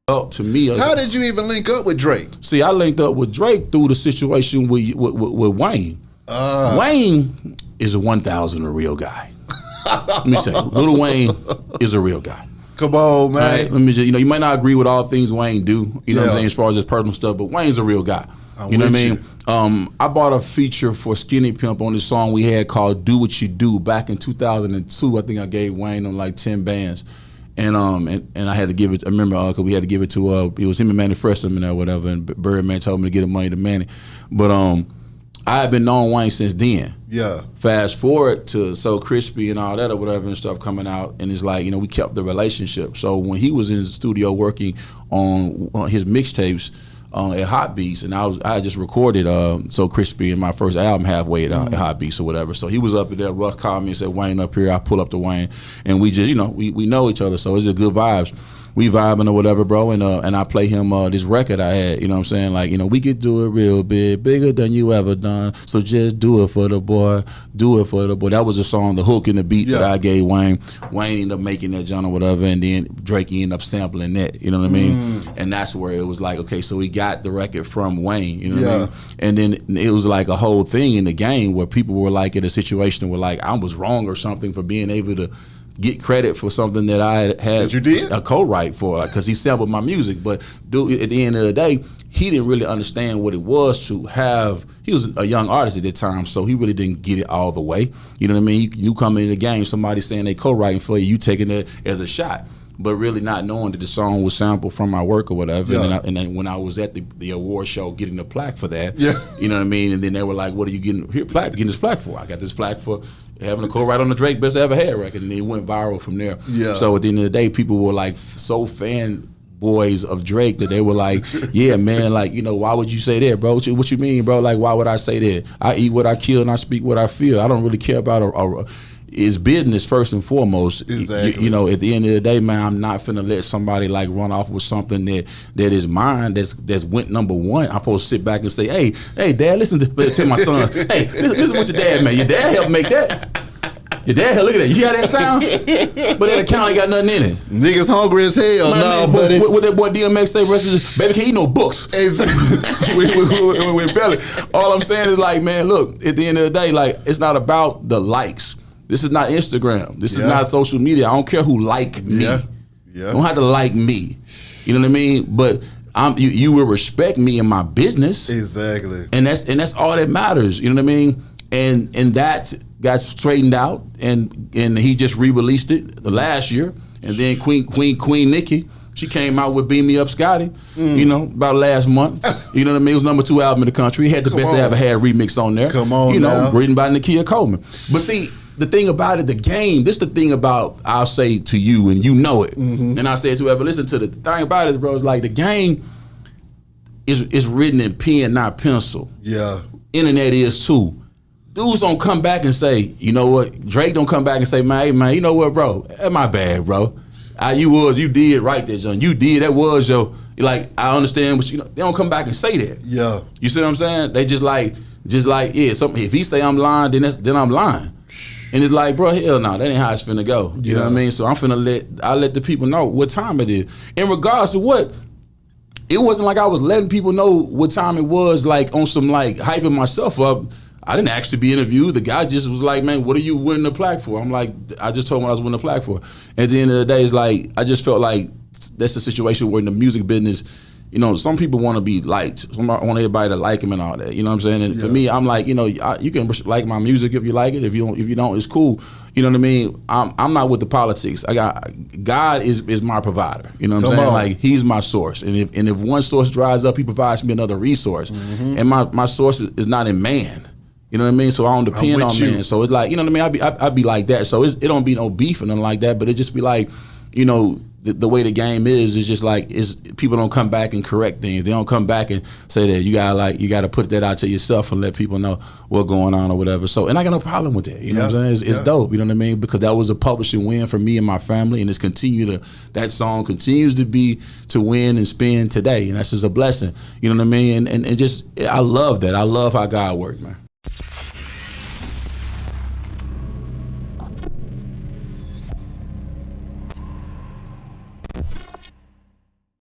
Well, to me, How did you even link up with Drake? see, I linked up with Drake through the situation with Wayne. Wayne is a 1,000 a real guy. Let me say, Lil Wayne is a real guy. Come on, man. Right? Let me just, you might not agree with all things Wayne do, you know what I'm saying, as far as his personal stuff, but Wayne's a real guy. You know what I mean? I bought a feature for Skinny Pimp on this song we had called "Do What You Do" back in 2002. I think I gave Wayne on like 10 bands. And I had to give it. I remember because we had to give it to it was him and Manny Freshman or whatever. And Birdman told me to get the money to Manny, but I had been knowing Wayne since then. Yeah. Fast forward to So Crispy and all that or whatever and stuff coming out, and it's like we kept the relationship. So when he was in the studio working on his mixtapes at Hot Beats, and I had just recorded So Crispy in my first album halfway at Hot Beats or whatever. So he was up there. Russ called me and said, "Wayne up here." I pull up to Wayne, and we just we know each other, so it's just good vibes. We vibing or whatever, bro, and I play him this record I had, you know what I'm saying? Like, we could do it real big, bigger than you ever done. So just do it for the boy, do it for the boy. That was the song, the hook and the beat that I gave Wayne. Wayne ended up making that genre or whatever, and then Drake ended up sampling that, you know what I mean? And that's where it was like, okay, so we got the record from Wayne, you know what I mean? And then it was like a whole thing in the game where people were like in a situation where like I was wrong or something for being able to get credit for something that I had a co-write for, because he sampled my music. But dude, at the end of the day, he didn't really understand what it was to have. He was a young artist at that time, so he really didn't get it all the way. You know what I mean? You come into the game, somebody saying they co-writing for you, you taking it as a shot, but really not knowing that the song was sampled from my work or whatever. And then when I was at the award show getting the plaque for that, you know what I mean? And then they were like, "What are you getting getting this plaque for?" I got this plaque for having a co-write on the Drake Best I Ever Had record, and it went viral from there. So at the end of the day, people were like so fanboys of Drake that they were like, "Yeah, man, like, why would you say that, bro? What you mean, bro? Like, why would I say that? I eat what I kill and I speak what I feel. I don't really care about it's business first and foremost." Exactly. At the end of the day, man, I'm not finna let somebody like run off with something that is mine, that's went number one. I'm supposed to sit back and say, hey, Dad, listen to my son. Hey, listen what your dad made. Your dad helped make that. Your dad, look at that. You hear that sound? But that account ain't got nothing in it. Niggas hungry as hell. Man, buddy. What that boy DMX say? Baby, can't eat no books. Exactly. with Belly. All I'm saying is like, man, look, at the end of the day, like, it's not about the likes. This is not Instagram. This is not social media. I don't care who like me. You don't have to like me. You know what I mean? But you will respect me in my business. Exactly. And that's all that matters. You know what I mean? And that got straightened out, and he just re-released it last year. And then Queen Nicki, she came out with "Beam Me Up, Scotty," about last month. You know what I mean? It was #2 album in the country. He had the Best I Ever Had remix on there. Come on, written by Nakia Coleman. But see, the thing about it, the game, this the thing about, I'll say to you, and you know it, and I say to whoever listen to the thing about it, bro, is like the game is written in pen, not pencil. Yeah. Internet is too. Dudes don't come back and say, you know what, Drake don't come back and say, man, hey, man, you know what, bro, that's my bad, bro. You did right there, John. You did, that was your, like, I understand, but they don't come back and say that. Yeah. You see what I'm saying? They just like, something. If he say I'm lying, then I'm lying. And it's like, bro, hell no, that ain't how it's finna go. You know what I mean? So I'm finna let the people know what time it is. In regards to what, it wasn't like I was letting people know what time it was, like on some like hyping myself up. I didn't ask to be interviewed. The guy just was like, man, what are you winning the plaque for? I'm like, I just told him what I was winning the plaque for. At the end of the day, it's like, I just felt like that's a situation where in the music business, some people want to be liked. Some want everybody to like them and all that. You know what I'm saying? And for me, I'm like, you can like my music if you like it. If you don't, it's cool. You know what I mean? I'm not with the politics. God is my provider. You know what I'm saying? Like, he's my source. And if one source dries up, he provides me another resource. And my source is not in man. You know what I mean? So I don't depend on man. So it's like, you know what I mean? I'd be like that. So it don't be no beef or nothing like that. But it just be like, the way the game is just like, people don't come back and correct things. They don't come back and say that you gotta put that out to yourself and let people know what's going on or whatever. So, and I got no problem with that. You know what I'm saying? It's dope. You know what I mean? Because that was a publishing win for me and my family, and that song continues to win and spin today, and that's just a blessing. You know what I mean? And just, I love that. I love how God works, man.